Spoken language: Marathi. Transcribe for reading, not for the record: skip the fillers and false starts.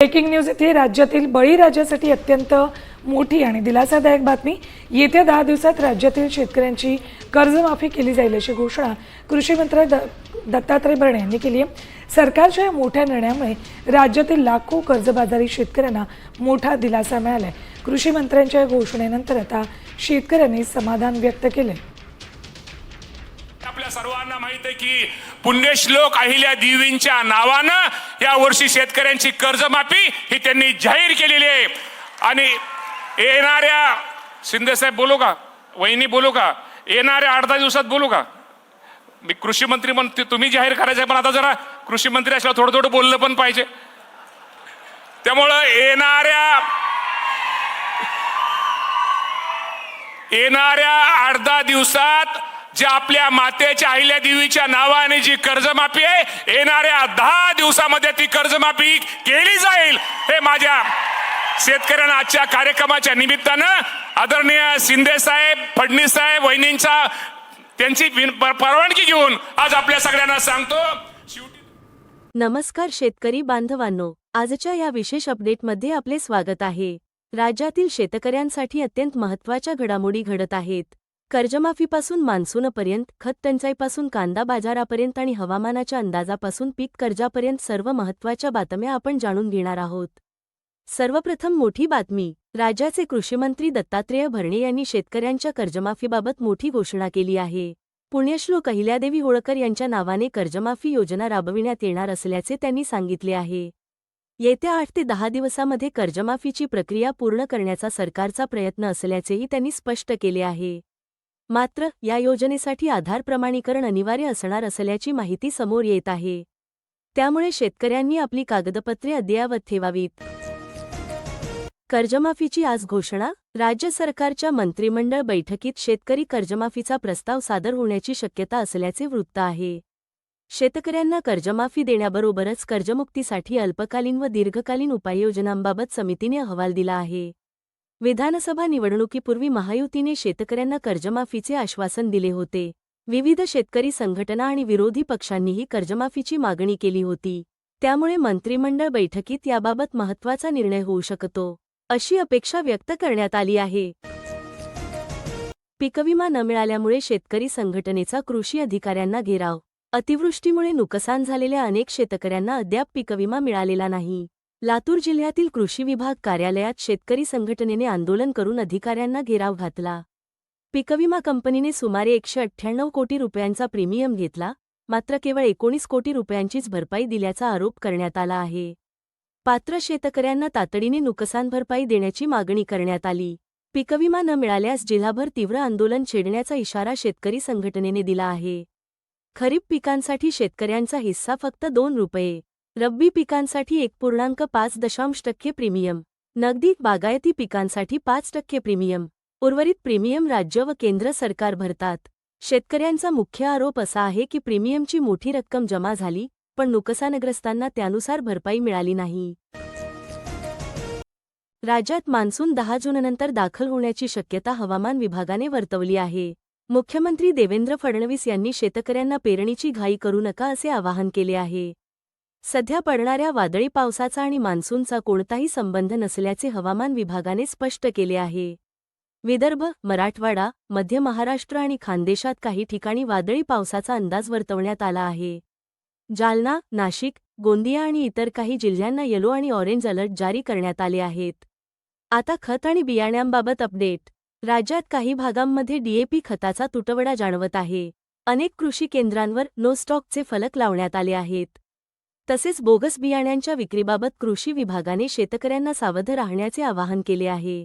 ब्रेकिंग न्यूज येथे राज्यातील बळीराजासाठी अत्यंत मोठी आणि दिलासादायक बातमी। येत्या 10 दिवसात राज्यातील शेतकऱ्यांची कर्जमाफी केली जाईल अशी घोषणा कृषी मंत्री दत्तात्रय भरणे यांनी केली आहे। सरकारच्या या मोठ्या निर्णयामुळे राज्यातील लाखो कर्जबाजारी शेतकऱ्यांना मोठा दिलासा मिळाला आहे। कृषी मंत्र्यांच्या या घोषणेनंतर आता शेतकऱ्यांनी समाधान व्यक्त केले। आपल्या सर्वांना माहित आहे की पुण्यश्लोक अहिल्या देवींच्या नावानं या वर्षी शेतकऱ्यांची कर्जमाफी ही त्यांनी जाहीर केलेली आहे। आणि येणाऱ्या शिंदे साहेब बोलू का, वहिनी बोलू का, येणाऱ्या 8-10 दिवसात बोलू का? मी कृषी मंत्री म्हणते, तुम्ही जाहीर करायचं आहे, पण आता जरा कृषी मंत्री असल्यावर थोडं थोडं बोललं पण पाहिजे। त्यामुळं येणाऱ्या 8-10 दिवसात जे आपल्या मातेच्या अहिल्या देवीच्या नावाने जी कर्जमाफी आहे, येणाऱ्या 10 दिवसामध्ये ती कर्जमाफी केली जाईल। हे माझ्या शेतकऱ्यांना आजच्या कार्यक्रमाच्या निमित्तानं आदरणीय शिंदे साहेब, फडणवीस साहेब, वहिनींचा त्यांची परवानगी घेऊन आज आपल्या सगळ्यांना सांगतो। नमस्कार शेतकरी बांधवांनो, आजच्या या विशेष अपडेटमध्ये आपले स्वागत आहे। राज्यातील शेतकऱ्यांसाठी अत्यंत महत्त्वाच्या घडामोडी घडत आहेत। कर्जमाफीपासून मान्सूनपर्यंत, खत टंचाईपासून कांदा बाजारापर्यंत आणि हवामानाच्या अंदाजापासून पीक कर्जापर्यंत सर्व महत्त्वाच्या बातम्या आपण जाणून घेणार आहोत। सर्वप्रथम मोठी बातमी, राज्याचे कृषीमंत्री दत्तात्रय भरणे यांनी शेतकऱ्यांच्या कर्जमाफीबाबत मोठी घोषणा केली आहे। पुण्यश्लोक अहिल्यादेवी होळकर यांच्या नावाने कर्जमाफी योजना राबविण्यात येणार असल्याचे त्यांनी सांगितले आहे। येत्या 8 ते 10 दिवसांमध्ये कर्जमाफीची प्रक्रिया पूर्ण करण्याचा सरकारचा प्रयत्न असल्याचेही त्यांनी स्पष्ट केले आहे। मात्र या योजनेसाठी आधार प्रमाणीकरण अनिवार्य असणार असल्याची माहिती समोर येत आहे। त्यामुळे शेतकऱ्यांनी आपली कागदपत्रे अद्ययावत ठेवावीत। कर्जमाफीची आज घोषणा, राज्य सरकारच्या मंत्रिमंडळ बैठकीत शेतकरी कर्जमाफीचा प्रस्ताव सादर होण्याची शक्यता असल्याचे वृत्त आहे। शेतकऱ्यांना कर्जमाफी देण्याबरोबरच कर्जमुक्तीसाठी अल्पकालीन व दीर्घकालीन उपाययोजनांबाबत समितीने अहवाल दिला आहे। विधानसभा निवडणुकीपूर्वी महायुतीने शेतकऱ्यांना कर्जमाफीचे आश्वासन दिले होते। विविध शेतकरी संघटना आणि विरोधी पक्षांनीही कर्जमाफीची मागणी केली होती। त्यामुळे मंत्रिमंडळ बैठकीत याबाबत महत्त्वाचा निर्णय होऊ शकतो, अशी अपेक्षा व्यक्त करण्यात आली आहे। पीकविमा न मिळाल्यामुळे शेतकरी संघटनेचा कृषी अधिकाऱ्यांना घेराव। अतिवृष्टीमुळे नुकसान झालेल्या अनेक शेतकऱ्यांना अद्याप पीकविमा मिळालेला नाही। लातूर जिल्ह्यातील कृषी विभाग कार्यालयात शेतकरी संघटनेने आंदोलन करून अधिकाऱ्यांना घेराव घातला। पीकविमा कंपनीने सुमारे 198 कोटी रुपयांचा प्रीमियम घेतला, मात्र केवळ 19 कोटी रुपयांचीच भरपाई दिल्याचा आरोप करण्यात आला आहे। पात्र शेतकऱ्यांना तातडीने नुकसान भरपाई देण्याची मागणी करण्यात आली। पीकविमा न मिळाल्यास जिल्हाभर तीव्र आंदोलन छेडण्याचा इशारा शेतकरी संघटनेने दिला आहे। खरीप पिकांसाठी शेतकऱ्यांचा हिस्सा फक्त 2 रुपये, रब्बी पिकांसाठी 1.5% प्रीमियम, नगदी बागायती पिकांसाठी 5% प्रीमियम, उर्वरित प्रीमियम राज्य व केंद्र सरकार भरतात। शेतकऱ्यांचा मुख्य आरोप असा आहे की प्रीमियमची मोठी रक्कम जमा झाली, पण नुकसानग्रस्तांना त्यानुसार भरपाई मिळाली नाही। राज्यात मान्सून 10 जूननंतर दाखल होण्याची शक्यता हवामान विभागाने वर्तवली आहे। मुख्यमंत्री देवेंद्र फडणवीस यांनी शेतकऱ्यांना पेरणीची घाई करू नका असे आवाहन केले आहे। सध्या पडणाऱ्या वादळी पावसाचा आणि मान्सूनचा कोणताही संबंध नसल्याचे हवामान विभागाने स्पष्ट केले आहे। विदर्भ, मराठवाडा, मध्य महाराष्ट्र आणि खानदेशात काही ठिकाणी वादळी पावसाचा अंदाज वर्तवण्यात आला आहे। जालना, नाशिक, गोंदिया आणि इतर काही जिल्ह्यांना येलो आणि ऑरेंज अलर्ट जारी करण्यात आले आहेत। आता खत आणि बियाण्यांबाबत अपडेट, राज्यात काही भागांमध्ये डीएपी खताचा तुटवडा जाणवत आहे। अनेक कृषी केंद्रांवर नो स्टॉकचे फलक लावण्यात आले आहेत। तसेच बोगस बियाण्यांच्या विक्रीबाबत कृषी विभागाने शेतकऱ्यांना सावध राहण्याचे आवाहन केले आहे।